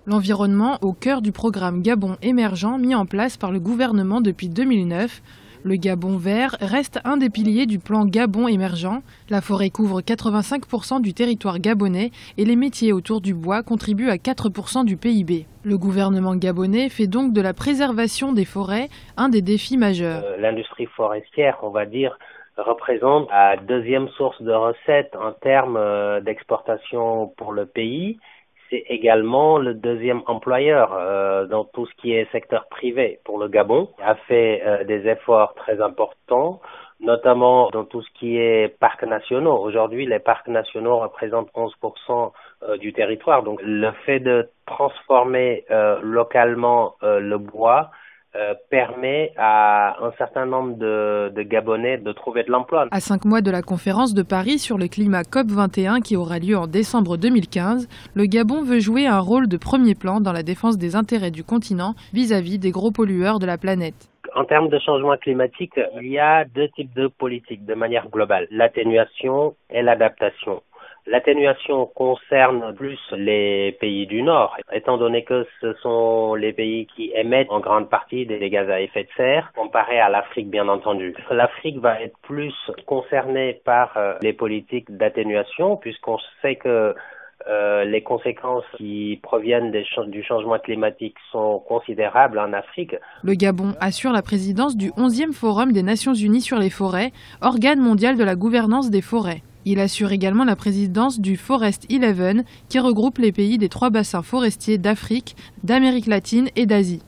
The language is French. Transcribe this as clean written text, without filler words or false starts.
L'environnement au cœur du programme Gabon émergent mis en place par le gouvernement depuis 2009. Le Gabon vert reste un des piliers du plan Gabon émergent. La forêt couvre 85% du territoire gabonais et les métiers autour du bois contribuent à 4% du PIB. Le gouvernement gabonais fait donc de la préservation des forêts un des défis majeurs. L'industrie forestière, on va dire, représente la deuxième source de recettes en termes d'exportation pour le pays. C'est également le deuxième employeur dans tout ce qui est secteur privé pour le Gabon. Il a fait des efforts très importants, notamment dans tout ce qui est parcs nationaux. Aujourd'hui, les parcs nationaux représentent 11% du territoire. Donc, le fait de transformer localement le bois permet à un certain nombre de Gabonais de trouver de l'emploi. À 5 mois de la conférence de Paris sur le climat COP21 qui aura lieu en décembre 2015, le Gabon veut jouer un rôle de premier plan dans la défense des intérêts du continent vis-à-vis des gros pollueurs de la planète. En termes de changement climatique, il y a deux types de politiques de manière globale, l'atténuation et l'adaptation. L'atténuation concerne plus les pays du Nord, étant donné que ce sont les pays qui émettent en grande partie des gaz à effet de serre, comparé à l'Afrique bien entendu. L'Afrique va être plus concernée par les politiques d'atténuation, puisqu'on sait que les conséquences qui proviennent du changement climatique sont considérables en Afrique. Le Gabon assure la présidence du 11e Forum des Nations Unies sur les forêts, organe mondial de la gouvernance des forêts. Il assure également la présidence du Forest 11, qui regroupe les pays des 3 bassins forestiers d'Afrique, d'Amérique latine et d'Asie.